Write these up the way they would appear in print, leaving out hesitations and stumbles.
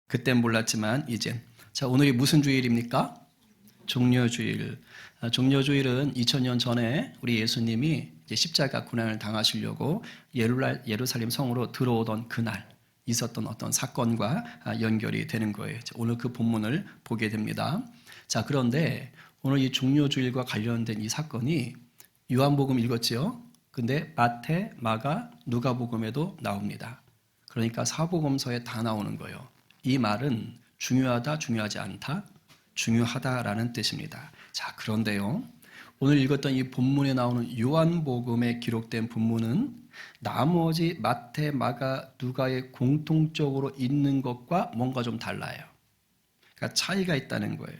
그땐 몰랐지만 이젠. 자, 오늘이 무슨 주일입니까? 종려주일. 종려주일은 2000년 전에 우리 예수님이 이제 십자가 고난을 당하시려고 예루살렘 성으로 들어오던 그날 있었던 어떤 사건과 연결이 되는 거예요. 오늘 그 본문을 보게 됩니다. 자, 그런데 오늘 이 종려주일과 관련된 이 사건이 요한복음 읽었지요? 근데 마태, 마가, 누가복음에도 나옵니다. 그러니까 사복음서에 다 나오는 거예요. 이 말은 중요하다, 중요하지 않다, 중요하다라는 뜻입니다. 자, 그런데요, 오늘 읽었던 이 본문에 나오는 요한복음에 기록된 본문은 나머지 마태, 마가, 누가의 공통적으로 있는 것과 뭔가 좀 달라요. 그러니까 차이가 있다는 거예요.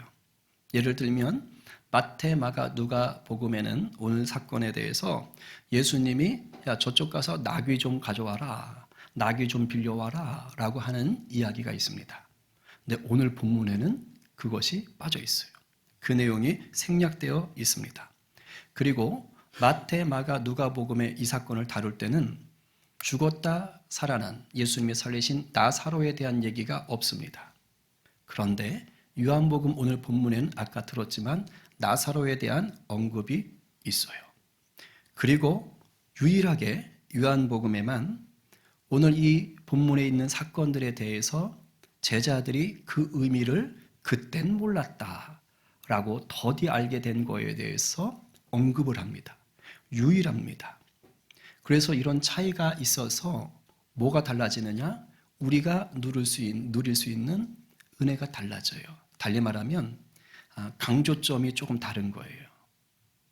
예를 들면 마태, 마가, 누가 복음에는 오늘 사건에 대해서 예수님이 야, 저쪽 가서 나귀 좀 가져와라, 나귀 좀 빌려와라 라고 하는 이야기가 있습니다. 근데 오늘 본문에는 그것이 빠져 있어요. 그 내용이 생략되어 있습니다. 그리고 마태, 마가, 누가복음의 이 사건을 다룰 때는 죽었다 살아난 예수님이 살리신 나사로에 대한 얘기가 없습니다. 그런데 요한복음 오늘 본문에는 아까 들었지만 나사로에 대한 언급이 있어요. 그리고 유일하게 요한복음에만 오늘 이 본문에 있는 사건들에 대해서 제자들이 그 의미를 그땐 몰랐다라고 더디 알게 된 거에 대해서 언급을 합니다. 유일합니다. 그래서 이런 차이가 있어서 뭐가 달라지느냐? 우리가 누릴 수 있는 은혜가 달라져요. 달리 말하면 강조점이 조금 다른 거예요.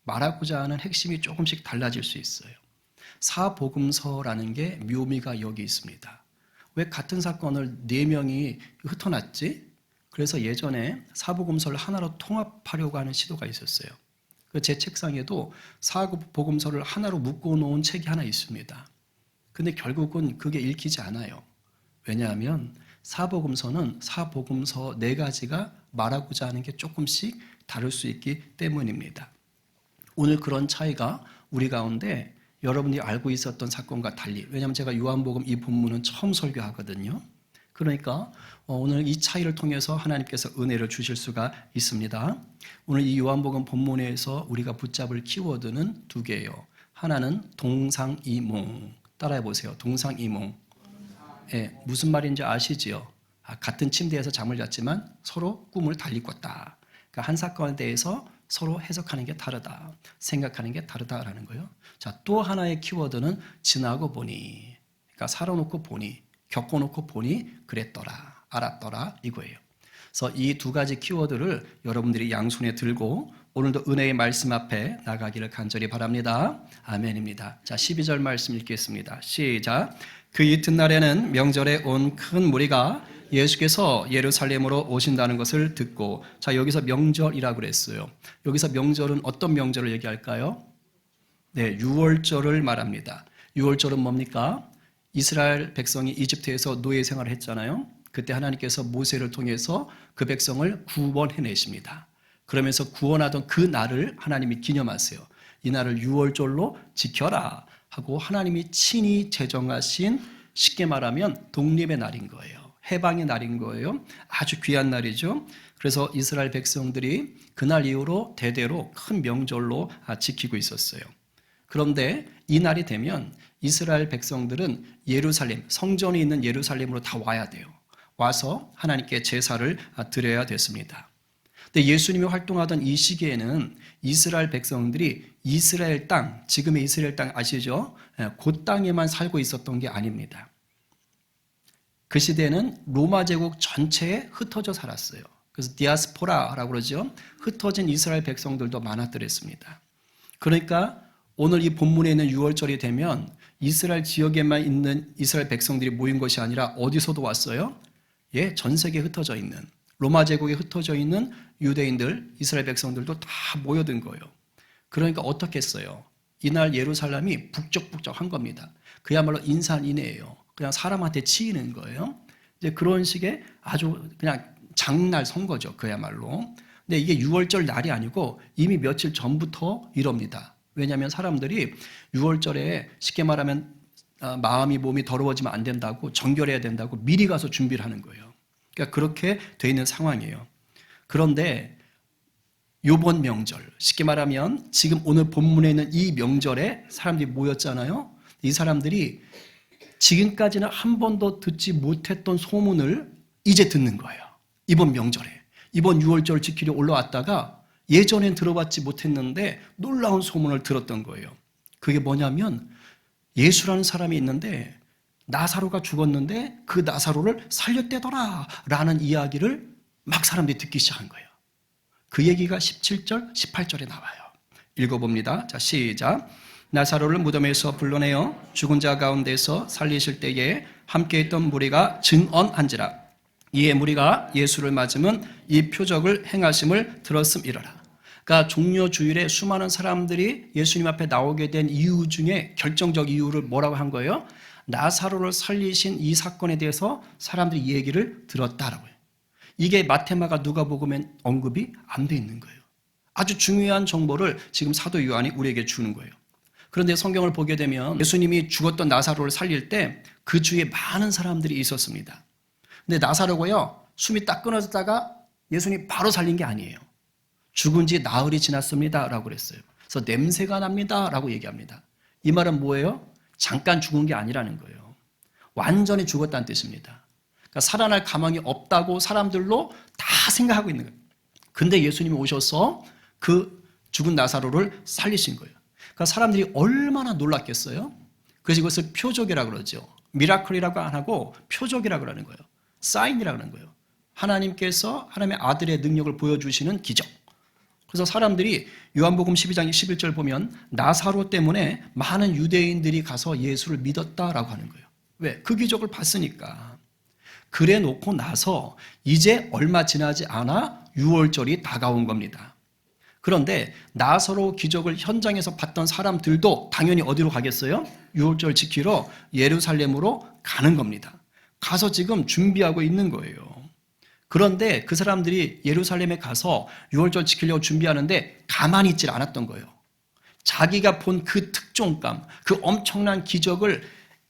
말하고자 하는 핵심이 조금씩 달라질 수 있어요. 사복음서라는 게 묘미가 여기 있습니다. 왜 같은 사건을 4명이 흩어놨지? 그래서 예전에 사복음서를 하나로 통합하려고 하는 시도가 있었어요. 제 책상에도 사복음서를 하나로 묶어놓은 책이 하나 있습니다. 근데 결국은 그게 읽히지 않아요. 왜냐하면 사복음서는 사복음서 4가지가 말하고자 하는 게 조금씩 다를 수 있기 때문입니다. 오늘 그런 차이가 우리 가운데 여러분이 알고 있었던 사건과 달리, 왜냐하면 제가 요한복음 이 본문은 처음 설교하거든요. 그러니까 오늘 이 차이를 통해서 하나님께서 은혜를 주실 수가 있습니다. 오늘 이 요한복음 본문에서 우리가 붙잡을 키워드는 2개예요. 하나는 동상이몽. 따라해 보세요. 동상이몽. 예, 무슨 말인지 아시지요? 같은 침대에서 잠을 잤지만 서로 꿈을 달리 꿨다. 그러니까 한 사건에 대해서 서로 해석하는 게 다르다. 생각하는 게 다르다라는 거예요. 자, 또 하나의 키워드는 지나고 보니. 그러니까 살아놓고 보니, 겪어놓고 보니 그랬더라, 알았더라 이거예요. 그래서 이 2가지 키워드를 여러분들이 양손에 들고 오늘도 은혜의 말씀 앞에 나가기를 간절히 바랍니다. 아멘입니다. 자, 12절 말씀 읽겠습니다. 시작. 그 이튿날에는 명절에 온 큰 무리가 예수께서 예루살렘으로 오신다는 것을 듣고, 자, 여기서 명절이라고 그랬어요. 여기서 명절은 어떤 명절을 얘기할까요? 네, 유월절을 말합니다. 유월절은 뭡니까? 이스라엘 백성이 이집트에서 노예 생활을 했잖아요. 그때 하나님께서 모세를 통해서 그 백성을 구원해내십니다. 그러면서 구원하던 그 날을 하나님이 기념하세요. 이 날을 유월절로 지켜라 하고 하나님이 친히 제정하신, 쉽게 말하면 독립의 날인 거예요. 해방의 날인 거예요. 아주 귀한 날이죠. 그래서 이스라엘 백성들이 그날 이후로 대대로 큰 명절로 지키고 있었어요. 그런데 이 날이 되면 이스라엘 백성들은 예루살렘, 성전이 있는 예루살렘으로 다 와야 돼요. 와서 하나님께 제사를 드려야 됐습니다. 근데 예수님이 활동하던 이 시기에는 이스라엘 백성들이 이스라엘 땅, 지금의 이스라엘 땅 아시죠? 그 땅에만 살고 있었던 게 아닙니다. 그 시대에는 로마 제국 전체에 흩어져 살았어요. 그래서 디아스포라라고 그러죠. 흩어진 이스라엘 백성들도 많았더랬습니다. 그러니까 오늘 이 본문에 있는 유월절이 되면 이스라엘 지역에만 있는 이스라엘 백성들이 모인 것이 아니라 어디서도 왔어요? 예, 전 세계에 흩어져 있는, 로마 제국에 흩어져 있는 유대인들, 이스라엘 백성들도 다 모여든 거예요. 그러니까 어떻게 했어요? 이날 예루살렘이 북적북적한 겁니다. 그야말로 인산인해예요. 그냥 사람한테 치이는 거예요. 이제 그런 식의 아주 그냥 장날 선거죠, 그야말로. 근데 이게 유월절 날이 아니고 이미 며칠 전부터 이럽니다. 왜냐하면 사람들이 유월절에 쉽게 말하면 마음이 몸이 더러워지면 안 된다고, 정결해야 된다고 미리 가서 준비를 하는 거예요. 그러니까 그렇게 돼 있는 상황이에요. 그런데 요번 명절, 쉽게 말하면 지금 오늘 본문에 있는 이 명절에 사람들이 모였잖아요. 이 사람들이 지금까지는 한 번도 듣지 못했던 소문을 이제 듣는 거예요. 이번 명절에. 이번 6월절 지키려 올라왔다가 예전엔 들어봤지 못했는데 놀라운 소문을 들었던 거예요. 그게 뭐냐면 예수라는 사람이 있는데 나사로가 죽었는데 그 나사로를 살렸대더라 라는 이야기를 막 사람들이 듣기 시작한 거예요. 그 얘기가 17절, 18절에 나와요. 읽어봅니다. 자, 시작. 나사로를 무덤에서 불러내어 죽은 자 가운데서 살리실 때에 함께 있던 무리가 증언한지라. 이에 무리가 예수를 맞으면 이 표적을 행하심을 들었음이러라. 그러니까 종려주일에 수많은 사람들이 예수님 앞에 나오게 된 이유 중에 결정적 이유를 뭐라고 한 거예요? 나사로를 살리신 이 사건에 대해서 사람들이 이 얘기를 들었다라고요. 이게 마태마가 누가복음엔 언급이 안 돼 있는 거예요. 아주 중요한 정보를 지금 사도 요한이 우리에게 주는 거예요. 그런데 성경을 보게 되면 예수님이 죽었던 나사로를 살릴 때 그 주위에 많은 사람들이 있었습니다. 근데 나사로가요, 숨이 딱 끊어졌다가 예수님이 바로 살린 게 아니에요. 죽은 지 나흘이 지났습니다 라고 그랬어요. 그래서 냄새가 납니다 라고 얘기합니다. 이 말은 뭐예요? 잠깐 죽은 게 아니라는 거예요. 완전히 죽었다는 뜻입니다. 그러니까 살아날 가망이 없다고 사람들로 다 생각하고 있는 거예요. 근데 예수님이 오셔서 그 죽은 나사로를 살리신 거예요. 그러니까 사람들이 얼마나 놀랐겠어요? 그래서 이것을 표적이라고 그러죠. 미라클이라고 안 하고 표적이라고 그러는 거예요. 사인이라고 하는 거예요. 하나님께서 하나님의 아들의 능력을 보여주시는 기적. 그래서 사람들이 요한복음 12장 11절 보면 나사로 때문에 많은 유대인들이 가서 예수를 믿었다라고 하는 거예요. 왜? 그 기적을 봤으니까. 그래 놓고 나서 이제 얼마 지나지 않아 6월절이 다가온 겁니다. 그런데 나사로 기적을 현장에서 봤던 사람들도 당연히 어디로 가겠어요? 6월절 지키러 예루살렘으로 가는 겁니다. 가서 지금 준비하고 있는 거예요. 그런데 그 사람들이 예루살렘에 가서 6월절 지키려고 준비하는데 가만히 있질 않았던 거예요. 자기가 본 그 특종감, 그 엄청난 기적을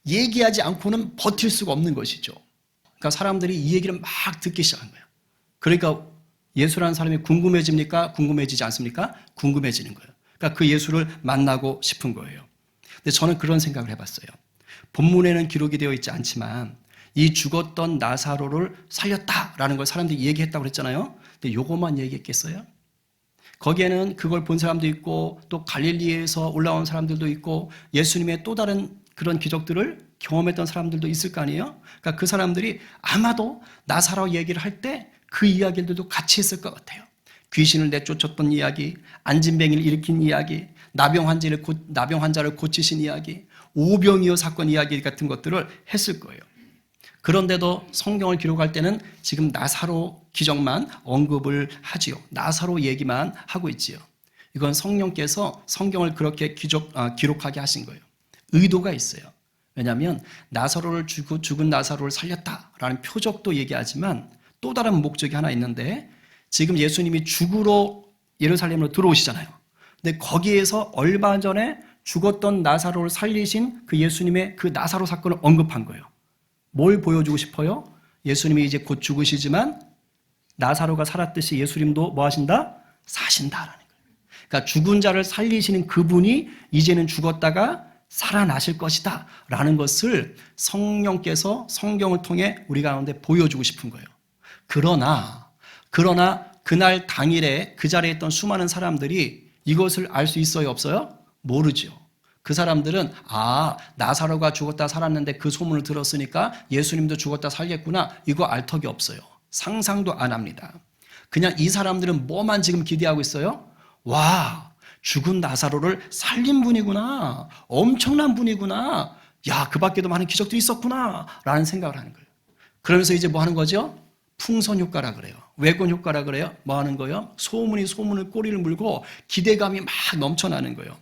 얘기하지 않고는 버틸 수가 없는 것이죠. 그러니까 사람들이 이 얘기를 막 듣기 시작한 거예요. 그러니까 예수라는 사람이 궁금해집니까? 궁금해지지 않습니까? 궁금해지는 거예요. 그러니까 그 예수를 만나고 싶은 거예요. 근데 저는 그런 생각을 해봤어요. 본문에는 기록이 되어 있지 않지만 이 죽었던 나사로를 살렸다라는 걸 사람들이 얘기했다고 그랬잖아요. 근데 요것만 얘기했겠어요? 거기에는 그걸 본 사람도 있고 또 갈릴리에서 올라온 사람들도 있고 예수님의 또 다른 그런 기적들을 경험했던 사람들도 있을 거 아니에요? 그러니까 그 사람들이 아마도 나사로 얘기를 할 때 그 이야기들도 같이 했을 것 같아요. 귀신을 내쫓았던 이야기, 안진뱅이를 일으킨 이야기, 나병 환자를 고치신 이야기, 오병이어 사건 이야기 같은 것들을 했을 거예요. 그런데도 성경을 기록할 때는 지금 나사로 기적만 언급을 하지요. 나사로 얘기만 하고 있지요. 이건 성령께서 성경을 그렇게 기록하게 하신 거예요. 의도가 있어요. 왜냐하면 나사로를 죽은 나사로를 살렸다라는 표적도 얘기하지만 또 다른 목적이 하나 있는데 지금 예수님이 죽으러 예루살렘으로 들어오시잖아요. 근데 거기에서 얼마 전에 죽었던 나사로를 살리신 그 예수님의 그 나사로 사건을 언급한 거예요. 뭘 보여주고 싶어요? 예수님이 이제 곧 죽으시지만 나사로가 살았듯이 예수님도 뭐 하신다? 사신다라는 거예요. 그러니까 죽은 자를 살리시는 그분이 이제는 죽었다가 살아나실 것이다 라는 것을 성령께서 성경을 통해 우리 가운데 보여주고 싶은 거예요. 그러나 그날 당일에 그 자리에 있던 수많은 사람들이 이것을 알 수 있어요? 없어요? 모르죠. 그 사람들은 나사로가 죽었다 살았는데 그 소문을 들었으니까 예수님도 죽었다 살겠구나 이거 알 턱이 없어요. 상상도 안 합니다. 그냥 이 사람들은 뭐만 지금 기대하고 있어요? 와, 죽은 나사로를 살린 분이구나. 엄청난 분이구나. 야, 그 밖에도 많은 기적들이 있었구나 라는 생각을 하는 거예요. 그러면서 이제 뭐 하는 거죠? 풍선 효과라 그래요. 외권 효과라 그래요. 뭐 하는 거예요? 소문이 소문을 꼬리를 물고 기대감이 막 넘쳐나는 거예요.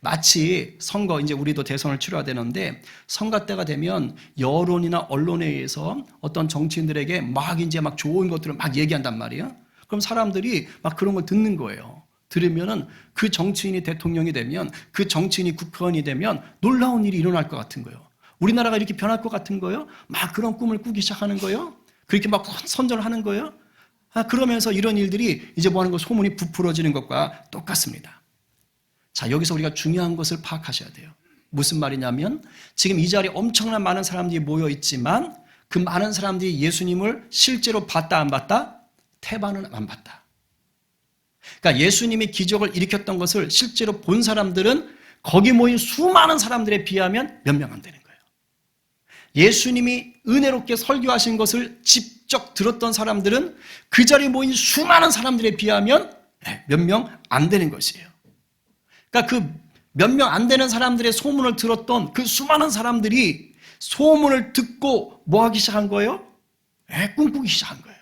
마치 선거, 이제 우리도 대선을 치러야 되는데 선거 때가 되면 여론이나 언론에 의해서 어떤 정치인들에게 막 좋은 것들을 막 얘기한단 말이에요. 그럼 사람들이 막 그런 걸 듣는 거예요. 들으면은 그 정치인이 대통령이 되면 그 정치인이 국회의원이 되면 놀라운 일이 일어날 것 같은 거예요. 우리나라가 이렇게 변할 것 같은 거예요. 막 그런 꿈을 꾸기 시작하는 거예요. 그렇게 막 선전을 하는 거예요. 그러면서 이런 일들이 이제 뭐 하는 거 소문이 부풀어지는 것과 똑같습니다. 자, 여기서 우리가 중요한 것을 파악하셔야 돼요. 무슨 말이냐면 지금 이 자리에 엄청난 많은 사람들이 모여 있지만 그 많은 사람들이 예수님을 실제로 봤다 안 봤다? 태반은 안 봤다. 그러니까 예수님이 기적을 일으켰던 것을 실제로 본 사람들은 거기 모인 수많은 사람들에 비하면 몇 명 안 되는 거예요. 예수님이 은혜롭게 설교하신 것을 직접 들었던 사람들은 그 자리에 모인 수많은 사람들에 비하면 몇 명 안 되는 것이에요. 그러니까 그 몇 명 안 되는 사람들의 소문을 들었던 그 수많은 사람들이 소문을 듣고 뭐 하기 시작한 거예요? 꿈꾸기 시작한 거예요.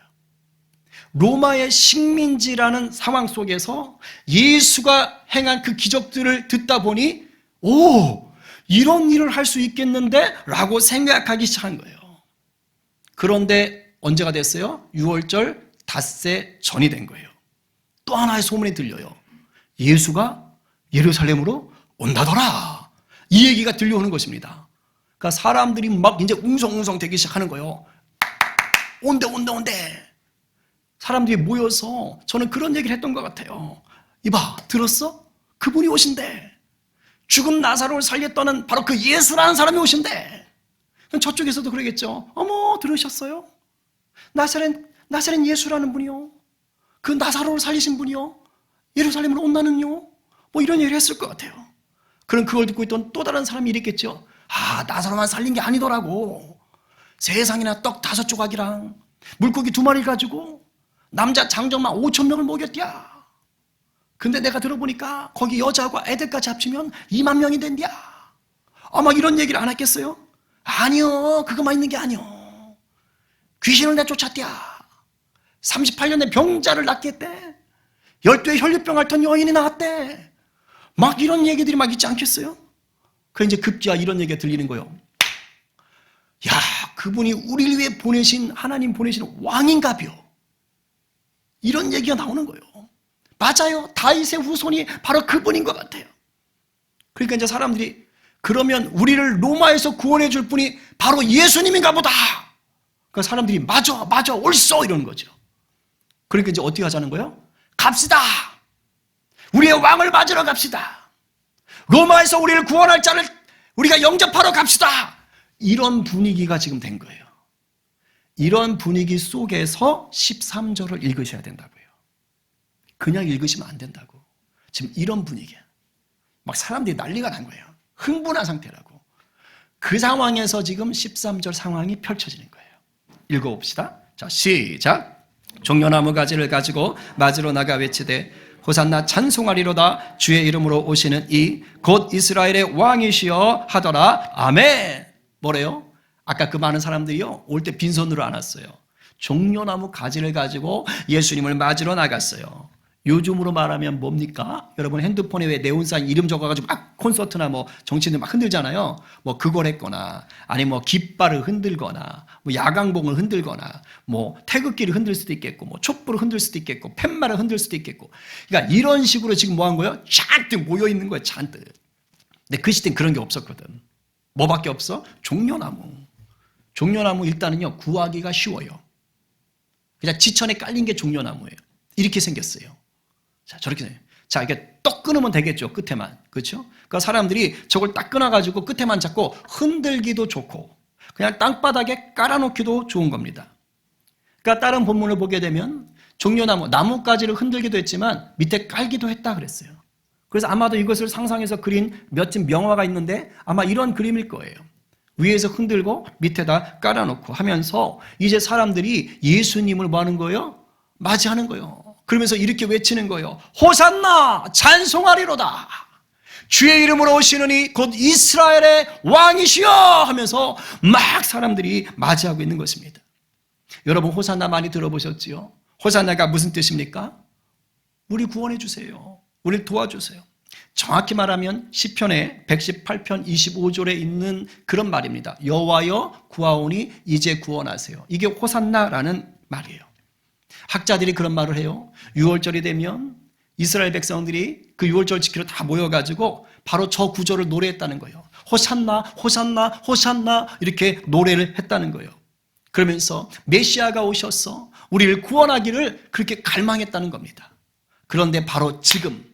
로마의 식민지라는 상황 속에서 예수가 행한 그 기적들을 듣다 보니 이런 일을 할 수 있겠는데? 라고 생각하기 시작한 거예요. 그런데 언제가 됐어요? 6월절 닷새 전이 된 거예요. 또 하나의 소문이 들려요. 예수가 예루살렘으로 온다더라. 이 얘기가 들려오는 것입니다. 그러니까 사람들이 막 이제 웅성웅성 되기 시작하는 거예요. 온대. 사람들이 모여서 저는 그런 얘기를 했던 것 같아요. 이봐, 들었어? 그분이 오신대. 죽은 나사로를 살렸다는 바로 그 예수라는 사람이 오신대. 저쪽에서도 그러겠죠. 어머, 들으셨어요? 나사렛 예수라는 분이요. 그 나사로를 살리신 분이요. 예루살렘으로 온다는요. 뭐 이런 얘기를 했을 것 같아요. 그럼 그걸 듣고 있던 또 다른 사람이 이랬겠죠. 나사로만 살린 게 아니더라고. 세상이나 떡 5조각이랑 물고기 2마리 가지고 남자 장정만 5,000명을 먹였디야. 근데 내가 들어보니까 거기 여자하고 애들까지 합치면 2만 명이 된디야. 막 이런 얘기를 안 했겠어요? 아니요, 그것만 있는 게 아니요. 귀신을 내쫓았디야. 38년 된 병자를 낫게 했대. 12의 혈류병 앓던 여인이 나왔대. 막 이런 얘기들이 막 있지 않겠어요? 그래 이제 급기야 이런 얘기가 들리는 거예요. 야, 그분이 우리를 위해 하나님 보내신 왕인가벼. 이런 얘기가 나오는 거예요. 맞아요. 다윗의 후손이 바로 그분인 것 같아요. 그러니까 이제 사람들이 그러면 우리를 로마에서 구원해 줄 분이 바로 예수님인가 보다. 그러니까 사람들이 맞아 옳소 이러는 거죠. 그러니까 이제 어떻게 하자는 거예요? 갑시다. 우리의 왕을 맞으러 갑시다. 로마에서 우리를 구원할 자를 우리가 영접하러 갑시다. 이런 분위기가 지금 된 거예요. 이런 분위기 속에서 13절을 읽으셔야 된다고요. 그냥 읽으시면 안 된다고. 지금 이런 분위기야. 막 사람들이 난리가 난 거예요. 흥분한 상태라고. 그 상황에서 지금 13절 상황이 펼쳐지는 거예요. 읽어봅시다. 자, 시작. 종려나무 가지를 가지고 맞으러 나가 외치되 호산나 찬송하리로다. 주의 이름으로 오시는 이 곧 이스라엘의 왕이시여 하더라. 아멘. 뭐래요? 아까 그 많은 사람들이요 올 때 빈손으로 안 왔어요. 종려나무 가지를 가지고 예수님을 맞으러 나갔어요. 요즘으로 말하면 뭡니까? 여러분 핸드폰에 왜 네온사인 이름 적어가지고 막 콘서트나 뭐 정치인들 막 흔들잖아요. 뭐 그걸 했거나 아니 뭐 깃발을 흔들거나 뭐 야광봉을 흔들거나 뭐 태극기를 흔들 수도 있겠고 뭐 촛불을 흔들 수도 있겠고 팻말을 흔들 수도 있겠고. 그러니까 이런 식으로 지금 뭐 한 거예요? 잔뜩 모여 있는 거예요. 잔뜩. 근데 그 시대는 그런 게 없었거든. 뭐밖에 없어? 종려나무. 종려나무 일단은요 구하기가 쉬워요. 그냥 지천에 깔린 게 종려나무예요. 이렇게 생겼어요. 자, 저렇게 생겨요. 자, 이게 떡 끊으면 되겠죠. 끝에만. 그렇죠? 그러니까 사람들이 저걸 딱 끊어가지고 끝에만 잡고 흔들기도 좋고 그냥 땅바닥에 깔아놓기도 좋은 겁니다. 그러니까 다른 본문을 보게 되면 종려나무, 나뭇가지를 흔들기도 했지만 밑에 깔기도 했다 그랬어요. 그래서 아마도 이것을 상상해서 그린 몇집 명화가 있는데 아마 이런 그림일 거예요. 위에서 흔들고 밑에다 깔아놓고 하면서 이제 사람들이 예수님을 뭐 하는 거예요? 맞이하는 거예요. 그러면서 이렇게 외치는 거예요. 호산나 찬송하리로다. 주의 이름으로 오시느니 곧 이스라엘의 왕이시여 하면서 막 사람들이 맞이하고 있는 것입니다. 여러분 호산나 많이 들어보셨지요? 호산나가 무슨 뜻입니까? 우리 구원해 주세요. 우리를 도와주세요. 정확히 말하면 시편의 118편 25절에 있는 그런 말입니다. 여호와여 구하오니 이제 구원하세요. 이게 호산나라는 말이에요. 학자들이 그런 말을 해요. 6월절이 되면 이스라엘 백성들이 그 6월절 지키러 다 모여가지고 바로 저 구절을 노래했다는 거예요. 호산나 호산나 호산나 이렇게 노래를 했다는 거예요. 그러면서 메시아가 오셔서 우리를 구원하기를 그렇게 갈망했다는 겁니다. 그런데 바로 지금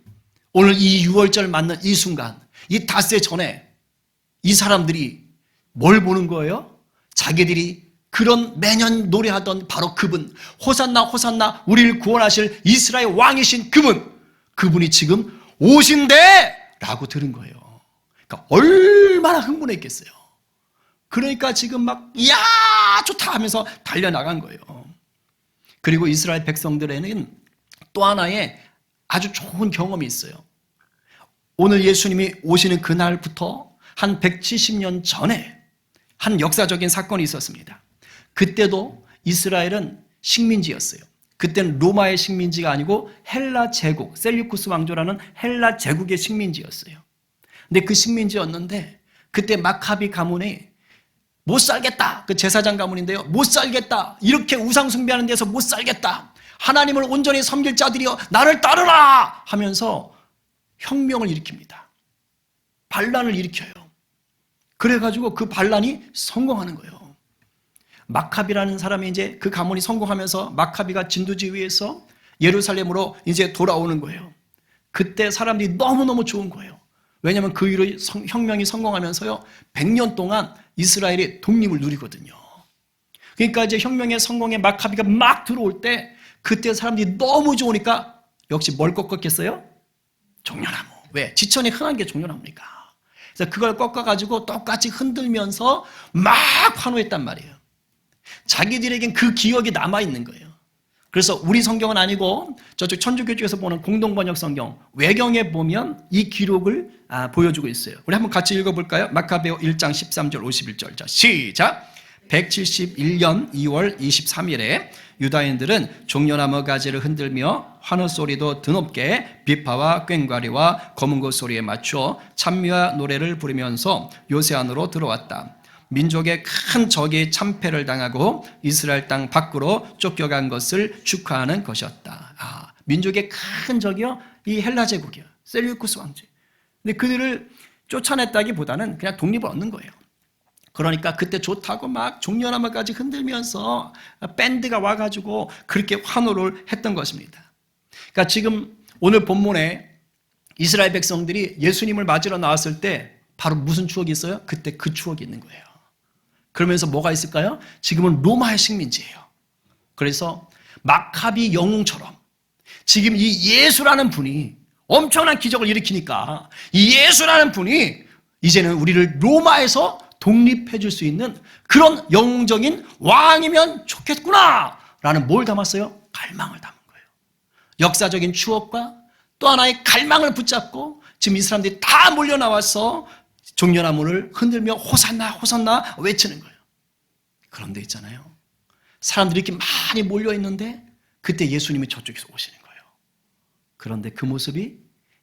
오늘 이 6월절 맞는 이 순간, 이 닷새 전에 이 사람들이 뭘 보는 거예요? 자기들이 그런 매년 노래하던 바로 그분, 호산나 호산나 우리를 구원하실 이스라엘 왕이신 그분이 지금 오신대! 라고 들은 거예요. 그러니까 얼마나 흥분했겠어요. 그러니까 지금 막 이야 좋다 하면서 달려나간 거예요. 그리고 이스라엘 백성들에는 또 하나의 아주 좋은 경험이 있어요. 오늘 예수님이 오시는 그날부터 한 170년 전에 한 역사적인 사건이 있었습니다. 그때도 이스라엘은 식민지였어요. 그때는 로마의 식민지가 아니고 헬라 제국, 셀류쿠스 왕조라는 헬라 제국의 식민지였어요. 근데 그 식민지였는데 그때 마카비 가문이 못 살겠다. 그 제사장 가문인데요. 못 살겠다. 이렇게 우상 숭배하는 데서 못 살겠다. 하나님을 온전히 섬길 자들이여 나를 따르라 하면서 혁명을 일으킵니다. 반란을 일으켜요. 그래가지고 그 반란이 성공하는 거예요. 마카비라는 사람이 이제 그 가문이 성공하면서 마카비가 진두지휘해서 예루살렘으로 이제 돌아오는 거예요. 그때 사람들이 너무너무 좋은 거예요. 왜냐하면 그 이후로 혁명이 성공하면서요 100년 동안 이스라엘이 독립을 누리거든요. 그러니까 이제 혁명의 성공에 마카비가 막 들어올 때 그때 사람들이 너무 좋으니까 역시 뭘 꺾었겠어요? 종려나무. 왜? 지천이 흔한 게 종려나무니까. 그래서 그걸 꺾어가지고 똑같이 흔들면서 막 환호했단 말이에요. 자기들에겐 그 기억이 남아있는 거예요. 그래서 우리 성경은 아니고 저쪽 천주교 쪽에서 보는 공동번역 성경 외경에 보면 이 기록을 보여주고 있어요. 우리 한번 같이 읽어볼까요? 마카베오 1장 13절 51절. 자, 시작. 171년 2월 23일에 유다인들은 종려나무 가지를 흔들며 환호 소리도 드높게 비파와 꽹과리와 검은고 소리에 맞춰 찬미와 노래를 부르면서 요새 안으로 들어왔다. 민족의 큰 적이 참패를 당하고 이스라엘 땅 밖으로 쫓겨간 것을 축하하는 것이었다. 민족의 큰 적이요, 이 헬라 제국이요, 셀류쿠스 왕조. 근데 그들을 쫓아냈다기보다는 그냥 독립을 얻는 거예요. 그러니까 그때 좋다고 막 종려나무까지 흔들면서 밴드가 와가지고 그렇게 환호를 했던 것입니다. 그러니까 지금 오늘 본문에 이스라엘 백성들이 예수님을 맞으러 나왔을 때 바로 무슨 추억이 있어요? 그때 그 추억이 있는 거예요. 그러면서 뭐가 있을까요? 지금은 로마의 식민지예요. 그래서 마카비 영웅처럼 지금 이 예수라는 분이 엄청난 기적을 일으키니까 이 예수라는 분이 이제는 우리를 로마에서 독립해 줄 수 있는 그런 영웅적인 왕이면 좋겠구나 라는 뭘 담았어요? 갈망을 담은 거예요. 역사적인 추억과 또 하나의 갈망을 붙잡고 지금 이 사람들이 다 몰려 나와서 종려나무를 흔들며 호산나 호산나 외치는 거예요. 그런데 있잖아요, 사람들이 이렇게 많이 몰려 있는데 그때 예수님이 저쪽에서 오시는 거예요. 그런데 그 모습이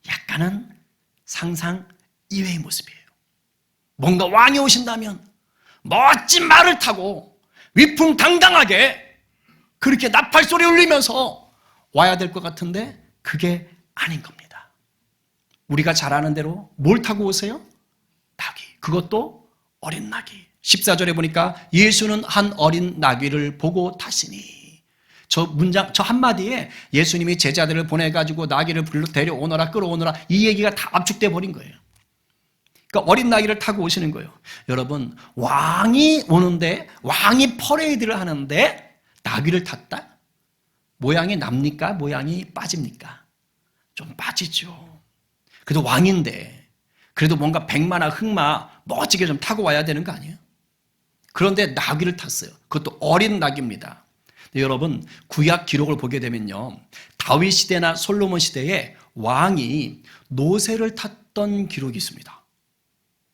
약간은 상상 이외의 모습이에요. 뭔가 왕이 오신다면 멋진 말을 타고 위풍당당하게 그렇게 나팔 소리 울리면서 와야 될 것 같은데 그게 아닌 겁니다. 우리가 잘 아는 대로 뭘 타고 오세요? 나귀. 그것도 어린 나귀. 14절에 보니까 예수는 한 어린 나귀를 보고 타시니, 저 문장, 저 한마디에 예수님이 제자들을 보내가지고 나귀를 데려오너라 끌어오너라 이 얘기가 다 압축돼 버린 거예요. 그러니까 어린 나귀를 타고 오시는 거예요. 여러분, 왕이 오는데, 왕이 퍼레이드를 하는데 나귀를 탔다? 모양이 납니까? 모양이 빠집니까? 좀 빠지죠. 그래도 왕인데 그래도 뭔가 백마나 흑마 멋지게 좀 타고 와야 되는 거 아니에요? 그런데 나귀를 탔어요. 그것도 어린 나귀입니다. 여러분, 구약 기록을 보게 되면요, 다윗 시대나 솔로몬 시대에 왕이 노새를 탔던 기록이 있습니다.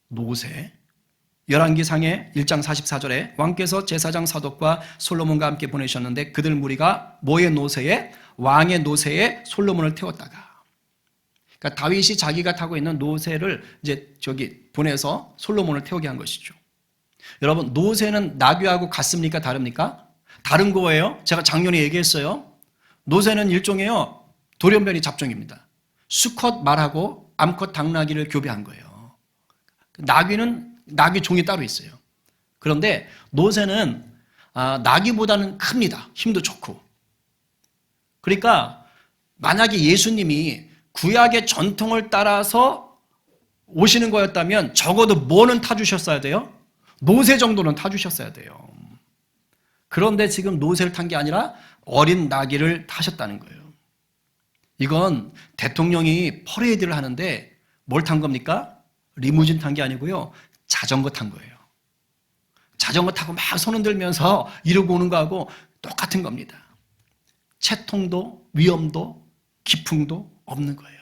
노새. 열왕기상의 1장 44절에 왕께서 제사장 사독과 솔로몬과 함께 보내셨는데 그들 무리가 뭐의 노새에? 왕의 노새에 솔로몬을 태웠다가, 그러니까 다윗이 자기가 타고 있는 노새를 이제 보내서 솔로몬을 태우게 한 것이죠. 여러분, 노새는 나귀하고 같습니까? 다릅니까? 다른 거예요. 제가 작년에 얘기했어요. 노새는 일종의 돌연변이 잡종입니다. 수컷 말하고 암컷 당나귀를 교배한 거예요. 나귀는 나귀 종이 따로 있어요. 그런데 노새는 나귀보다는 큽니다. 힘도 좋고. 그러니까 만약에 예수님이 구약의 전통을 따라서 오시는 거였다면 적어도 뭐는 타주셨어야 돼요? 노새 정도는 타주셨어야 돼요. 그런데 지금 노새를 탄 게 아니라 어린 나귀를 타셨다는 거예요. 이건 대통령이 퍼레이드를 하는데 뭘 탄 겁니까? 리무진 탄 게 아니고요. 자전거 탄 거예요. 자전거 타고 막 손 흔들면서 이러고 오는 거하고 똑같은 겁니다. 채통도 위험도 기풍도 없는 거예요.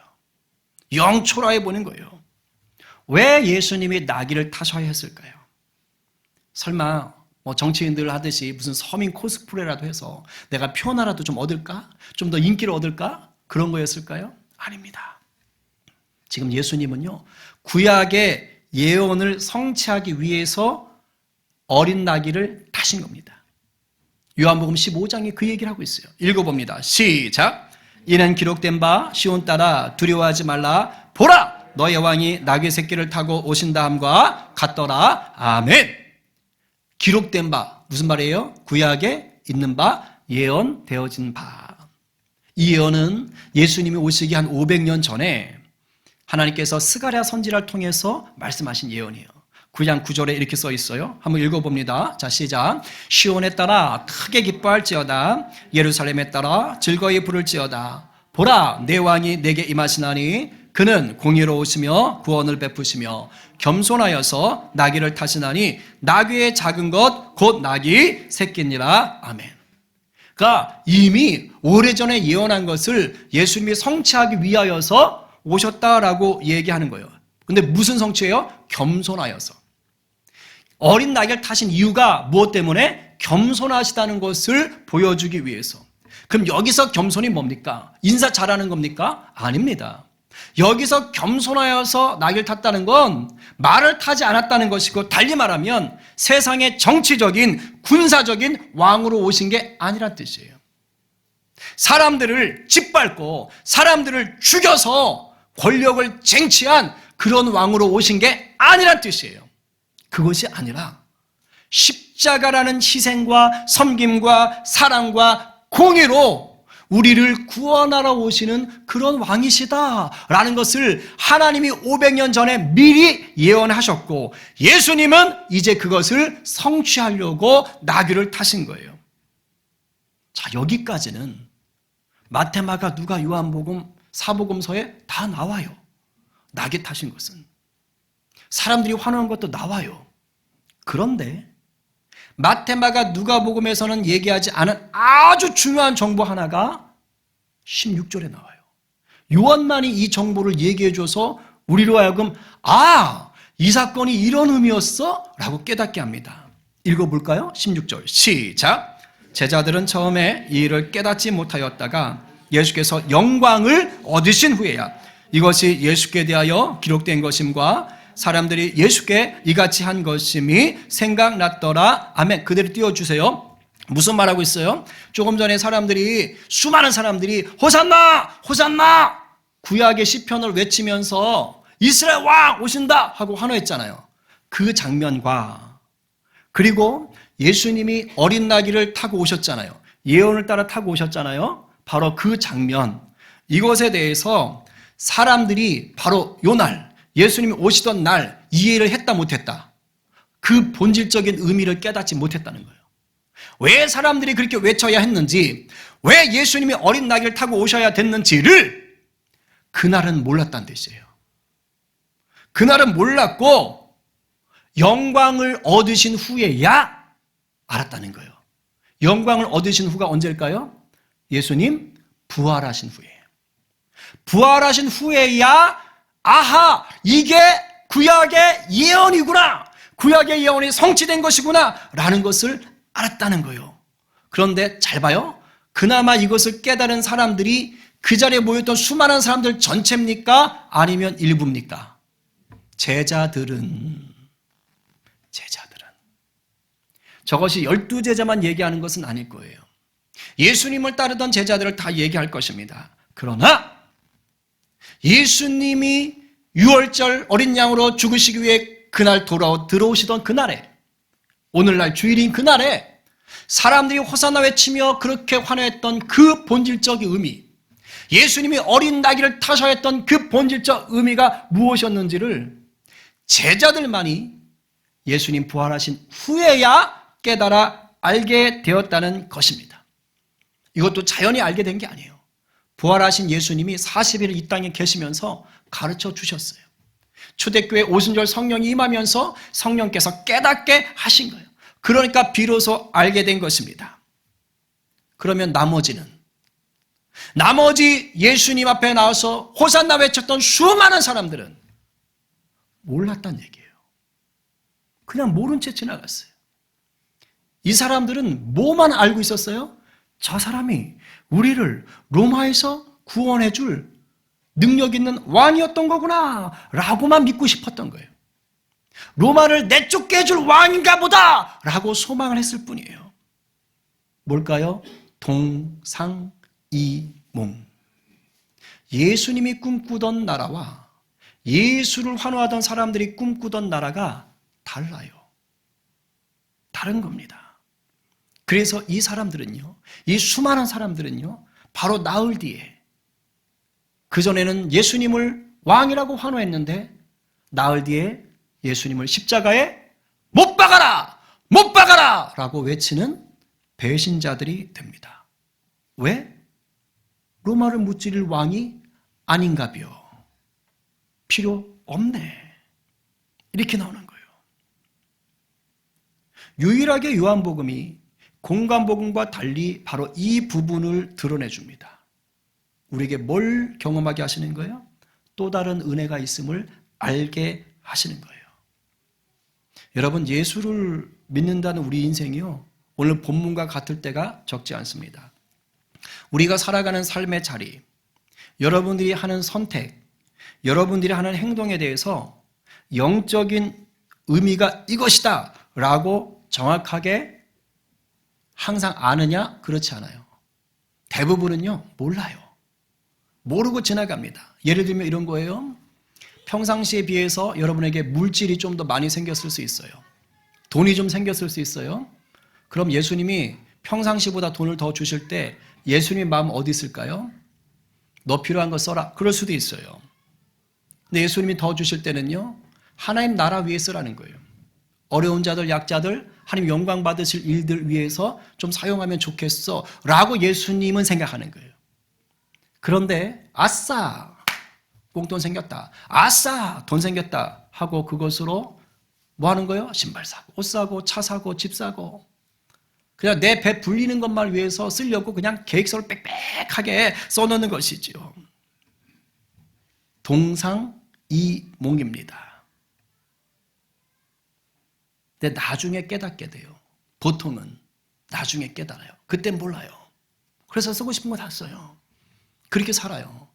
영 초라해 보이는 거예요. 왜 예수님이 나귀를 타셔야 했을까요? 설마 정치인들 하듯이 무슨 서민 코스프레라도 해서 내가 표 하나라도 좀 얻을까? 좀 더 인기를 얻을까? 그런 거였을까요? 아닙니다. 지금 예수님은요, 구약의 예언을 성취하기 위해서 어린 나귀를 타신 겁니다. 요한복음 15장에 그 얘기를 하고 있어요. 읽어봅니다. 시작. 이는 기록된 바 시온 따라 두려워하지 말라. 보라! 너의 왕이 나귀 새끼를 타고 오신다 함과 같더라. 아멘. 기록된 바, 무슨 말이에요? 구약에 있는 바, 예언되어진 바. 이 예언은 예수님이 오시기 한 500년 전에 하나님께서 스가랴 선지자를 통해서 말씀하신 예언이에요. 9장 9절에 이렇게 써 있어요. 한번 읽어봅니다. 자, 시작. 시온에 따라 크게 기뻐할지어다. 예루살렘에 따라 즐거이 부를지어다. 보라, 내 왕이 내게 임하시나니 그는 공의로우시며 구원을 베푸시며 겸손하여서 나귀를 타시나니 나귀의 작은 것 곧 나귀 새끼니라. 아멘. 그러니까 이미 오래전에 예언한 것을 예수님이 성취하기 위하여서 오셨다라고 얘기하는 거예요. 근데 무슨 성취예요? 겸손하여서. 어린 나귀를 타신 이유가 무엇 때문에? 겸손하시다는 것을 보여주기 위해서. 그럼 여기서 겸손이 뭡니까? 인사 잘하는 겁니까? 아닙니다. 여기서 겸손하여서 나귀를 탔다는 건 말을 타지 않았다는 것이고, 달리 말하면 세상의 정치적인 군사적인 왕으로 오신 게 아니란 뜻이에요. 사람들을 짓밟고 사람들을 죽여서 권력을 쟁취한 그런 왕으로 오신 게 아니란 뜻이에요. 그것이 아니라 십자가라는 희생과 섬김과 사랑과 공의로 우리를 구원하러 오시는 그런 왕이시다라는 것을 하나님이 500년 전에 미리 예언하셨고, 예수님은 이제 그것을 성취하려고 나귀를 타신 거예요. 자, 여기까지는 마태, 마가, 누가, 요한복음, 사복음서에 다 나와요. 나귀 타신 것은. 사람들이 환호한 것도 나와요. 그런데 마태, 마가, 누가복음에서는 얘기하지 않은 아주 중요한 정보 하나가 16절에 나와요. 요한만이 이 정보를 얘기해 줘서 우리로 하여금 이 사건이 이런 의미였어? 라고 깨닫게 합니다. 읽어볼까요? 16절 시작. 제자들은 처음에 이 일을 깨닫지 못하였다가 예수께서 영광을 얻으신 후에야 이것이 예수께 대하여 기록된 것임과 사람들이 예수께 이같이 한 것임이 생각났더라. 아멘. 그대로 띄워주세요. 무슨 말하고 있어요? 조금 전에 수많은 사람들이 호산나! 호산나! 구약의 시편을 외치면서 이스라엘 왕 오신다! 하고 환호했잖아요. 그 장면과, 그리고 예수님이 어린 나귀를 타고 오셨잖아요. 예언을 따라 타고 오셨잖아요. 바로 그 장면, 이것에 대해서 사람들이 바로 요 날, 예수님이 오시던 날 이해를 했다 못했다, 그 본질적인 의미를 깨닫지 못했다는 거예요. 왜 사람들이 그렇게 외쳐야 했는지, 왜 예수님이 어린 나귀를 타고 오셔야 됐는지를 그날은 몰랐다는 뜻이에요. 그날은 몰랐고 영광을 얻으신 후에야 알았다는 거예요. 영광을 얻으신 후가 언제일까요? 예수님 부활하신 후에요. 부활하신 후에야 아하, 이게 구약의 예언이구나, 구약의 예언이 성취된 것이구나 라는 것을 알았다는 거예요. 그런데 잘 봐요. 그나마 이것을 깨달은 사람들이 그 자리에 모였던 수많은 사람들 전체입니까? 아니면 일부입니까? 제자들은 저것이 12제자만 얘기하는 것은 아닐 거예요. 예수님을 따르던 제자들을 다 얘기할 것입니다. 그러나 예수님이 6월절 어린 양으로 죽으시기 위해 그날 들어오시던 그날에, 오늘날 주일인 그날에 사람들이 호산나 외치며 그렇게 환호했던 그 본질적 의미, 예수님이 어린 나귀를 타셔 했던 그 본질적 의미가 무엇이었는지를 제자들만이 예수님 부활하신 후에야 깨달아 알게 되었다는 것입니다. 이것도 자연히 알게 된 게 아니에요. 부활하신 예수님이 40일 이 땅에 계시면서 가르쳐 주셨어요. 초대교회 오순절 성령이 임하면서 성령께서 깨닫게 하신 거예요. 그러니까 비로소 알게 된 것입니다. 그러면 나머지 예수님 앞에 나와서 호산나 외쳤던 수많은 사람들은 몰랐단 얘기예요. 그냥 모른 채 지나갔어요. 이 사람들은 뭐만 알고 있었어요? 저 사람이 우리를 로마에서 구원해 줄 능력 있는 왕이었던 거구나 라고만 믿고 싶었던 거예요. 로마를 내쫓게 해줄 왕인가 보다 라고 소망을 했을 뿐이에요. 뭘까요? 동상이몽. 예수님이 꿈꾸던 나라와 예수를 환호하던 사람들이 꿈꾸던 나라가 달라요. 다른 겁니다. 그래서 이 사람들은요, 이 수많은 사람들은요, 바로 나흘 뒤에, 그전에는 예수님을 왕이라고 환호했는데 나흘 뒤에 예수님을 십자가에 못 박아라! 못 박아라! 라고 외치는 배신자들이 됩니다. 왜? 로마를 무찌를 왕이 아닌가벼. 필요 없네. 이렇게 나오는 거예요. 유일하게 요한복음이 공관복음과 달리 바로 이 부분을 드러내줍니다. 우리에게 뭘 경험하게 하시는 거예요? 또 다른 은혜가 있음을 알게 하시는 거예요. 여러분, 예수를 믿는다는 우리 인생이요, 오늘 본문과 같을 때가 적지 않습니다. 우리가 살아가는 삶의 자리, 여러분들이 하는 선택, 여러분들이 하는 행동에 대해서 영적인 의미가 이것이다 라고 정확하게 항상 아느냐? 그렇지 않아요. 대부분은요, 몰라요. 모르고 지나갑니다. 예를 들면 이런 거예요. 평상시에 비해서 여러분에게 물질이 좀 더 많이 생겼을 수 있어요. 돈이 좀 생겼을 수 있어요. 그럼 예수님이 평상시보다 돈을 더 주실 때 예수님의 마음 어디 있을까요? 너 필요한 거 써라. 그럴 수도 있어요. 근데 예수님이 더 주실 때는요, 하나님 나라 위해 쓰라는 거예요. 어려운 자들, 약자들, 하나님 영광 받으실 일들 위해서 좀 사용하면 좋겠어 라고 예수님은 생각하는 거예요. 그런데 아싸 꽁돈 생겼다, 아싸 돈 생겼다 하고 그것으로 뭐 하는 거예요? 신발 사고, 옷 사고, 차 사고, 집 사고, 그냥 내 배 불리는 것만 위해서 쓰려고 그냥 계획서를 빽빽하게 써놓는 것이죠. 동상이몽입니다. 근데 나중에 깨닫게 돼요. 보통은 나중에 깨달아요. 그땐 몰라요. 그래서 쓰고 싶은 거 다 써요. 그렇게 살아요.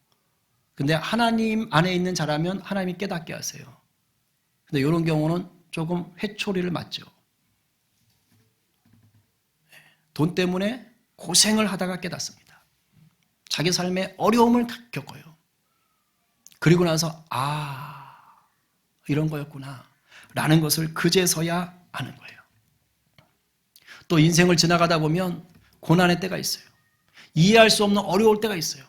근데 하나님 안에 있는 자라면 하나님이 깨닫게 하세요. 근데 이런 경우는 조금 회초리를 맞죠. 돈 때문에 고생을 하다가 깨닫습니다. 자기 삶에 어려움을 겪어요. 그리고 나서 이런 거였구나 라는 것을 그제서야 아는 거예요. 또 인생을 지나가다 보면 고난의 때가 있어요. 이해할 수 없는 어려울 때가 있어요.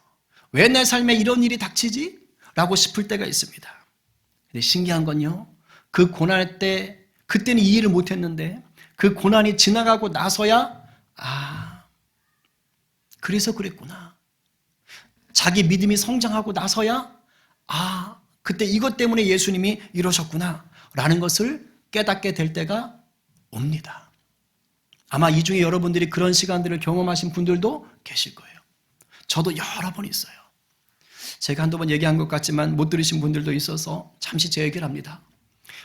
왜 내 삶에 이런 일이 닥치지? 라고 싶을 때가 있습니다. 근데 신기한 건요, 그 고난의 때, 그때는 이해를 못했는데 그 고난이 지나가고 나서야 그래서 그랬구나. 자기 믿음이 성장하고 나서야 그때 이것 때문에 예수님이 이러셨구나 라는 것을 깨닫게 될 때가 옵니다. 아마 이 중에 여러분들이 그런 시간들을 경험하신 분들도 계실 거예요. 저도 여러 번 있어요. 제가 한두 번 얘기한 것 같지만 못 들으신 분들도 있어서 잠시 제 얘기를 합니다.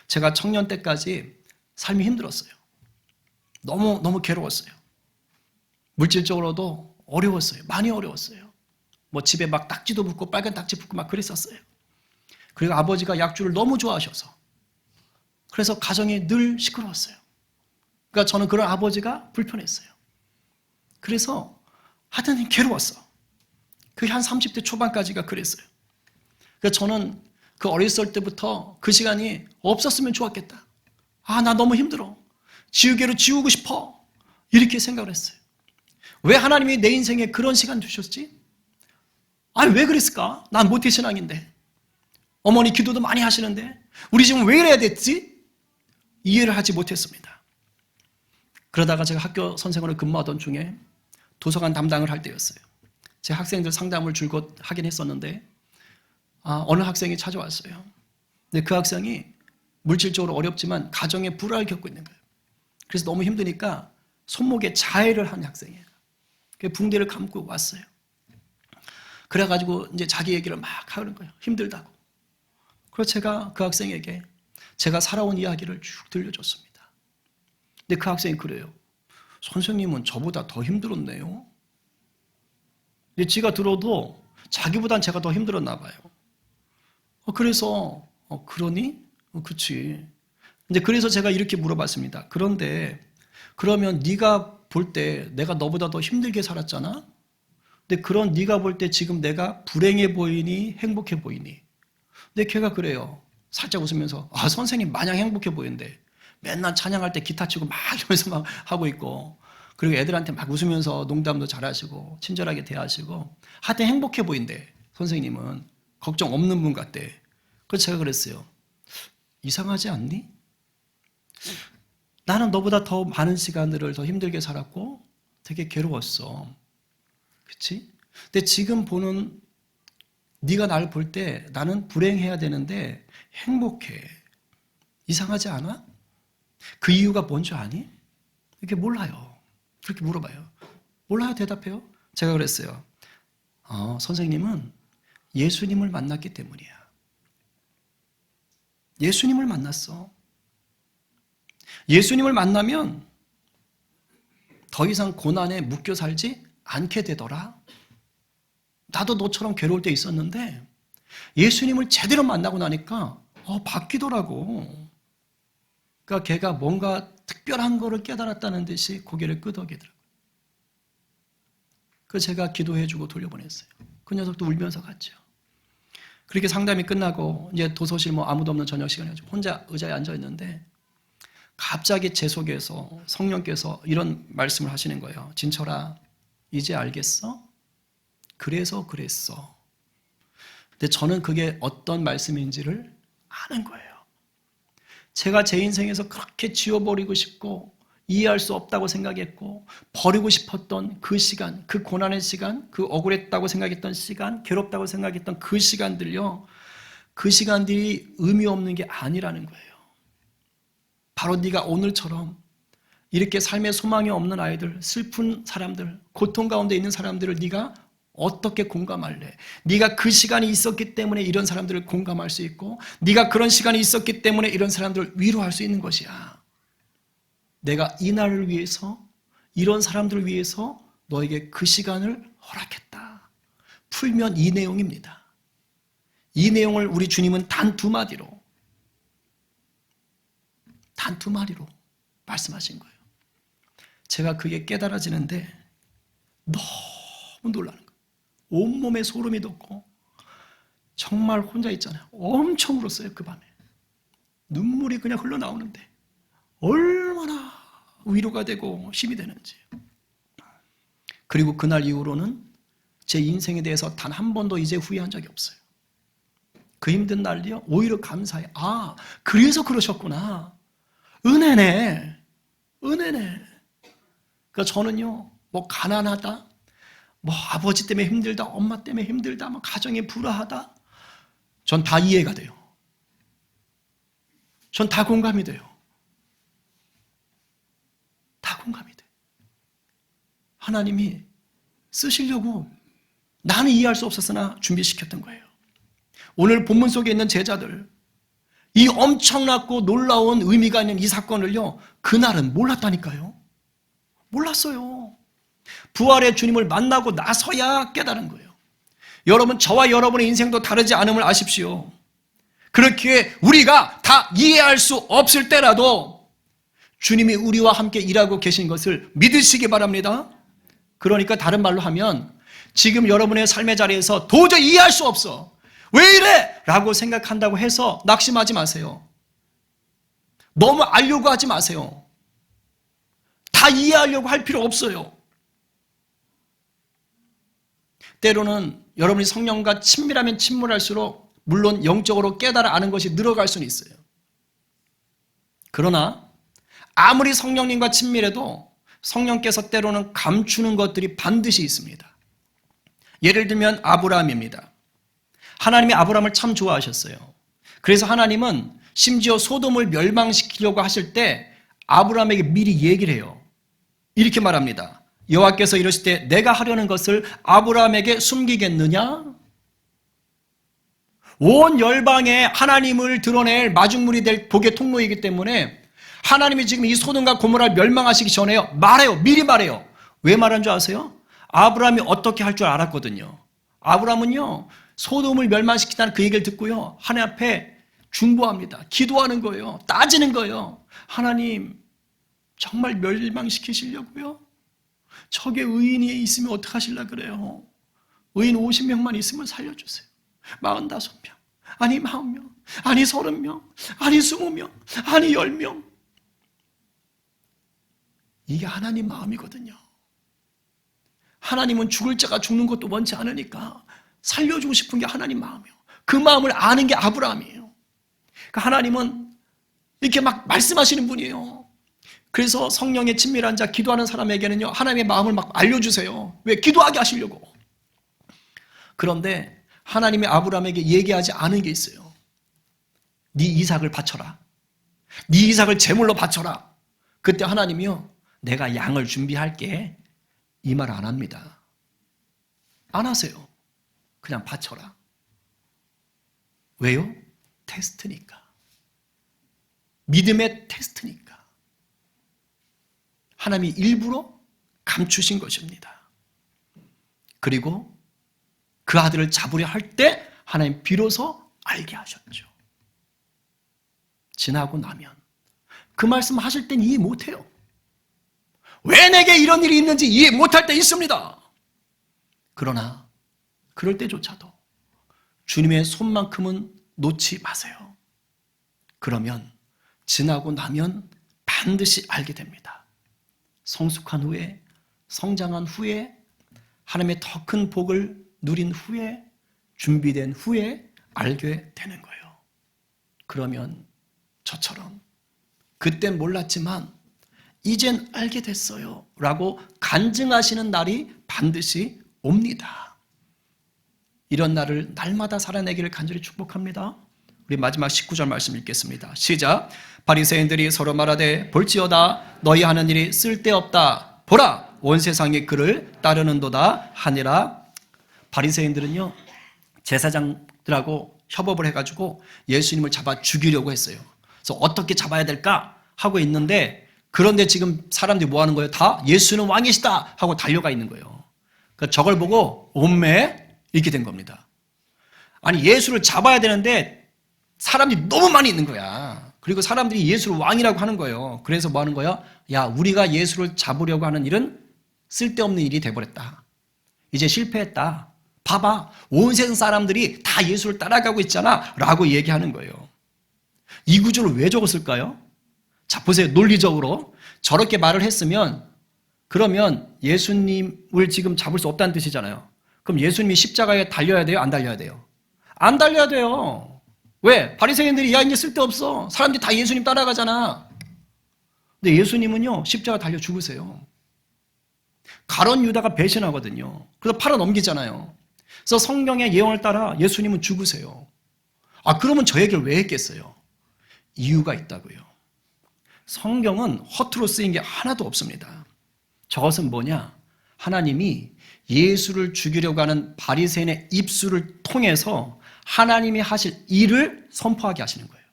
제가 청년 때까지 삶이 힘들었어요. 너무 괴로웠어요. 물질적으로도 어려웠어요. 많이 어려웠어요. 뭐 집에 막 딱지도 붙고 빨간 딱지 붙고 막 그랬었어요. 그리고 아버지가 약주를 너무 좋아하셔서 그래서 가정이 늘 시끄러웠어요. 그러니까 저는 그런 아버지가 불편했어요. 그래서 하여튼 괴로웠어. 그게 한 30대 초반까지가 그랬어요. 그래서 저는 그 어렸을 때부터 그 시간이 없었으면 좋았겠다. 나 너무 힘들어. 지우개로 지우고 싶어. 이렇게 생각을 했어요. 왜 하나님이 내 인생에 그런 시간 주셨지? 아니 왜 그랬을까? 난 모태신앙인데, 어머니 기도도 많이 하시는데 우리 집은 왜 이래야 됐지? 이해를 하지 못했습니다. 그러다가 제가 학교 선생으로 근무하던 중에 도서관 담당을 할 때였어요. 제 학생들 상담을 줄곧 하긴 했었는데 어느 학생이 찾아왔어요. 근데 그 학생이 물질적으로 어렵지만 가정에 불화를 겪고 있는 거예요. 그래서 너무 힘드니까 손목에 자해를 한 학생이에요. 붕대를 감고 왔어요. 그래가지고 이제 자기 얘기를 막 하는 거예요. 힘들다고. 그래서 제가 그 학생에게 제가 살아온 이야기를 쭉 들려줬습니다. 근데 그 학생이 그래요. 선생님은 저보다 더 힘들었네요. 근데 지가 들어도 자기보단 제가 더 힘들었나 봐요. 그래서 그러니? 그치. 근데 그래서 제가 이렇게 물어봤습니다. 그런데 그러면 네가 볼 때 내가 너보다 더 힘들게 살았잖아? 근데 그런 네가 볼 때 지금 내가 불행해 보이니 행복해 보이니? 근데 걔가 그래요. 살짝 웃으면서 선생님 마냥 행복해 보이는데 맨날 찬양할 때 기타 치고 막 이러면서 막 하고 있고, 그리고 애들한테 막 웃으면서 농담도 잘하시고 친절하게 대하시고 하여튼 행복해 보인대. 선생님은 걱정 없는 분 같대. 그래서 제가 그랬어요. 이상하지 않니? 나는 너보다 더 많은 시간들을 더 힘들게 살았고 되게 괴로웠어. 그치? 근데 지금 보는 네가 나를 볼 때 나는 불행해야 되는데 행복해. 이상하지 않아? 그 이유가 뭔지 아니? 이렇게 몰라요. 그렇게 물어봐요. 몰라요? 대답해요. 제가 그랬어요. 선생님은 예수님을 만났기 때문이야. 예수님을 만났어. 예수님을 만나면 더 이상 고난에 묶여 살지 않게 되더라. 나도 너처럼 괴로울 때 있었는데 예수님을 제대로 만나고 나니까 바뀌더라고. 그러니까 걔가 뭔가 특별한 거를 깨달았다는 듯이 고개를 끄덕이더라고요. 그래서 제가 기도해주고 돌려보냈어요. 그 녀석도 울면서 갔죠. 그렇게 상담이 끝나고 이제 도서실 아무도 없는 저녁 시간이었죠. 혼자 의자에 앉아있는데 갑자기 제 속에서 성령께서 이런 말씀을 하시는 거예요. 진철아, 이제 알겠어? 그래서 그랬어. 근데 저는 그게 어떤 말씀인지를 아는 거예요. 제가 제 인생에서 그렇게 지워버리고 싶고 이해할 수 없다고 생각했고 버리고 싶었던 그 시간, 그 고난의 시간, 그 억울했다고 생각했던 시간, 괴롭다고 생각했던 그 시간들요, 그 시간들이 의미 없는 게 아니라는 거예요. 바로 네가 오늘처럼 이렇게 삶의 소망이 없는 아이들, 슬픈 사람들, 고통 가운데 있는 사람들을 네가 어떻게 공감할래? 네가 그 시간이 있었기 때문에 이런 사람들을 공감할 수 있고 네가 그런 시간이 있었기 때문에 이런 사람들을 위로할 수 있는 것이야. 내가 이 날을 위해서, 이런 사람들을 위해서 너에게 그 시간을 허락했다. 풀면 이 내용입니다. 이 내용을 우리 주님은 단 두 마디로 말씀하신 거예요. 제가 그게 깨달아지는데 너무 놀라는 거예요. 온몸에 소름이 돋고 정말 혼자 있잖아요. 엄청 울었어요. 그 밤에 눈물이 그냥 흘러나오는데 얼마나 위로가 되고 힘이 되는지. 그리고 그날 이후로는 제 인생에 대해서 단 한 번도 이제 후회한 적이 없어요. 그 힘든 날이요 오히려 감사해. 그래서 그러셨구나. 은혜네. 그러니까 저는요 가난하다, 아버지 때문에 힘들다, 엄마 때문에 힘들다, 가정이 불화하다, 전 다 이해가 돼요. 전 다 공감이 돼요. 다 공감이 돼. 하나님이 쓰시려고 나는 이해할 수 없었으나 준비시켰던 거예요. 오늘 본문 속에 있는 제자들, 이 엄청나고 놀라운 의미가 있는 이 사건을요 그날은 몰랐다니까요. 몰랐어요. 부활의 주님을 만나고 나서야 깨달은 거예요. 여러분, 저와 여러분의 인생도 다르지 않음을 아십시오. 그렇게 우리가 다 이해할 수 없을 때라도 주님이 우리와 함께 일하고 계신 것을 믿으시기 바랍니다. 그러니까 다른 말로 하면 지금 여러분의 삶의 자리에서 도저히 이해할 수 없어. 왜 이래? 라고 생각한다고 해서 낙심하지 마세요. 너무 알려고 하지 마세요. 다 다 이해하려고 할 필요 없어요. 때로는 여러분이 성령과 친밀하면 친밀할수록 물론 영적으로 깨달아 아는 것이 늘어갈 수는 있어요. 그러나 아무리 성령님과 친밀해도 성령께서 때로는 감추는 것들이 반드시 있습니다. 예를 들면 아브라함입니다. 하나님이 아브라함을 참 좋아하셨어요. 그래서 하나님은 심지어 소돔을 멸망시키려고 하실 때 아브라함에게 미리 얘기를 해요. 이렇게 말합니다. 여호와께서 이러실 때 내가 하려는 것을 아브라함에게 숨기겠느냐? 온 열방에 하나님을 드러낼 마중물이 될 복의 통로이기 때문에 하나님이 지금 이 소돔과 고모라를 멸망하시기 전에요. 말해요. 미리 말해요. 왜 말한 줄 아세요? 아브라함이 어떻게 할 줄 알았거든요. 아브라함은요. 소돔을 멸망시키다는 그 얘기를 듣고요. 하나님 앞에 중보합니다. 기도하는 거예요. 따지는 거예요. 하나님 정말 멸망시키시려고요? 저게 의인이 있으면 어떡하실라 그래요? 의인 50명만 있으면 살려주세요. 45명, 아니 40명, 아니 30명, 아니 20명, 아니 10명. 이게 하나님 마음이거든요. 하나님은 죽을 자가 죽는 것도 원치 않으니까 살려주고 싶은 게 하나님 마음이에요. 그 마음을 아는 게 아브라함이에요. 그러니까 하나님은 이렇게 막 말씀하시는 분이에요. 그래서 성령의 친밀한 자, 기도하는 사람에게는요, 하나님의 마음을 막 알려주세요. 왜? 기도하게 하시려고. 그런데 하나님이 아브라함에게 얘기하지 않은 게 있어요. 네 이삭을 바쳐라. 네 이삭을 제물로 바쳐라. 그때 하나님이요, 내가 양을 준비할게. 이 말 안 합니다. 안 하세요. 그냥 바쳐라. 왜요? 테스트니까. 믿음의 테스트니까. 하나님이 일부러 감추신 것입니다. 그리고 그 아들을 잡으려 할 때 하나님 비로소 알게 하셨죠. 지나고 나면 그 말씀 하실 땐 이해 못해요. 왜 내게 이런 일이 있는지 이해 못할 때 있습니다. 그러나 그럴 때조차도 주님의 손만큼은 놓지 마세요. 그러면 지나고 나면 반드시 알게 됩니다. 성숙한 후에, 성장한 후에, 하나님의 더 큰 복을 누린 후에, 준비된 후에 알게 되는 거예요. 그러면 저처럼 그땐 몰랐지만 이젠 알게 됐어요 라고 간증하시는 날이 반드시 옵니다. 이런 날을 날마다 살아내기를 간절히 축복합니다. 우리 마지막 19절 말씀 읽겠습니다. 시작. 바리새인들이 서로 말하되 볼지어다 너희 하는 일이 쓸데없다. 보라 온 세상이 그를 따르는도다 하니라. 바리새인들은요, 제사장들하고 협업을 해가지고 예수님을 잡아 죽이려고 했어요. 그래서 어떻게 잡아야 될까 하고 있는데, 그런데 지금 사람들이 뭐 하는 거예요? 다 예수는 왕이시다 하고 달려가 있는 거예요. 그러니까 저걸 보고 온매 이렇게 된 겁니다. 아니 예수를 잡아야 되는데 사람들이 너무 많이 있는 거야. 그리고 사람들이 예수를 왕이라고 하는 거예요. 그래서 뭐 하는 거야? 야, 우리가 예수를 잡으려고 하는 일은 쓸데없는 일이 돼버렸다. 이제 실패했다. 봐봐, 온 세상 사람들이 다 예수를 따라가고 있잖아 라고 얘기하는 거예요. 이 구절을 왜 적었을까요? 자, 보세요. 논리적으로 저렇게 말을 했으면 그러면 예수님을 지금 잡을 수 없다는 뜻이잖아요. 그럼 예수님이 십자가에 달려야 돼요? 안 달려야 돼요? 안 달려야 돼요. 왜? 바리새인들이 야 이제 쓸데없어. 사람들이 다 예수님 따라가잖아. 근데 예수님은요 십자가 달려 죽으세요. 가룟 유다가 배신하거든요. 그래서 팔아 넘기잖아요. 그래서 성경의 예언을 따라 예수님은 죽으세요. 아, 그러면 저 얘기를 왜 했겠어요? 이유가 있다고요. 성경은 허투루 쓰인 게 하나도 없습니다. 저것은 뭐냐? 하나님이 예수를 죽이려고 하는 바리새인의 입술을 통해서 하나님이 하실 일을 선포하게 하시는 거예요.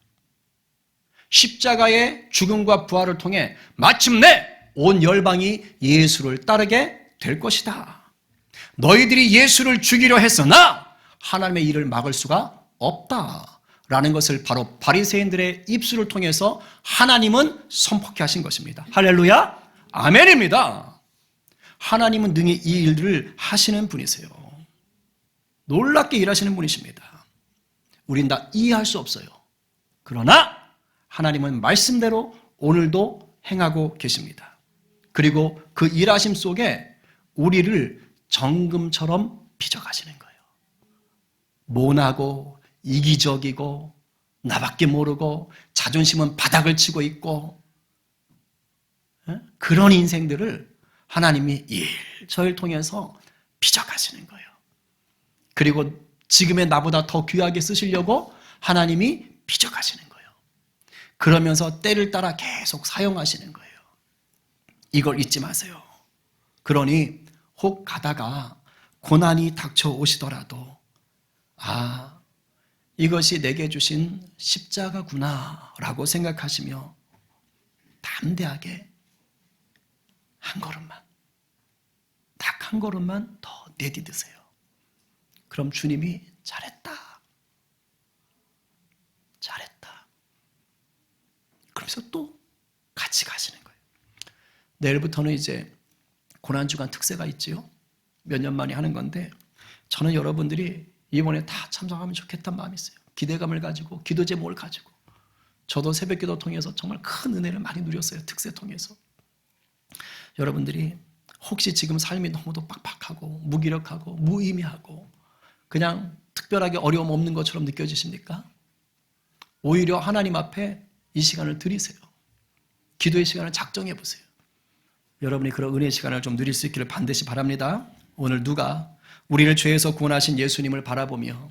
십자가의 죽음과 부활을 통해 마침내 온 열방이 예수를 따르게 될 것이다. 너희들이 예수를 죽이려 했으나 하나님의 일을 막을 수가 없다. 라는 것을 바로 바리새인들의 입술을 통해서 하나님은 선포케 하신 것입니다. 할렐루야, 아멘입니다. 하나님은 능히 이 일을 하시는 분이세요. 놀랍게 일하시는 분이십니다. 우린 다 이해할 수 없어요. 그러나 하나님은 말씀대로 오늘도 행하고 계십니다. 그리고 그 일하심 속에 우리를 정금처럼 빚어가시는 거예요. 모나고 이기적이고 나밖에 모르고 자존심은 바닥을 치고 있고 그런 인생들을 하나님이 일저일 통해서 빚어가시는 거예요. 그리고 지금의 나보다 더 귀하게 쓰시려고 하나님이 빚어가시는 거예요. 그러면서 때를 따라 계속 사용하시는 거예요. 이걸 잊지 마세요. 그러니 혹 가다가 고난이 닥쳐오시더라도 이것이 내게 주신 십자가구나 라고 생각하시며 담대하게 한 걸음만, 딱 한 걸음만 더 내디드세요. 그럼 주님이 잘했다. 그러면서 또 같이 가시는 거예요. 내일부터는 이제 고난주간 특세가 있지요. 몇 년 만에 하는 건데 저는 여러분들이 이번에 다 참석하면 좋겠다는 마음이 있어요. 기대감을 가지고 기도 제목을 가지고 저도 새벽기도 통해서 정말 큰 은혜를 많이 누렸어요. 특세 통해서. 여러분들이 혹시 지금 삶이 너무도 빡빡하고 무기력하고 무의미하고 그냥 특별하게 어려움 없는 것처럼 느껴지십니까? 오히려 하나님 앞에 이 시간을 드리세요. 기도의 시간을 작정해 보세요. 여러분이 그런 은혜의 시간을 좀 누릴 수 있기를 반드시 바랍니다. 오늘 누가 우리를 죄에서 구원하신 예수님을 바라보며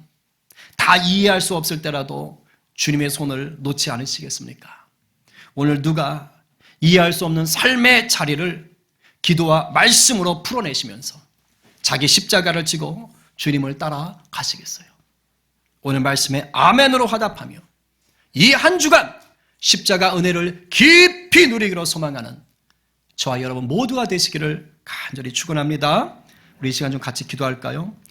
다 이해할 수 없을 때라도 주님의 손을 놓지 않으시겠습니까? 오늘 누가 이해할 수 없는 삶의 자리를 기도와 말씀으로 풀어내시면서 자기 십자가를 지고 주님을 따라 가시겠어요? 오늘 말씀에 아멘으로 화답하며 이 한 주간 십자가 은혜를 깊이 누리기로 소망하는 저와 여러분 모두가 되시기를 간절히 축원합니다. 우리 이 시간 좀 같이 기도할까요?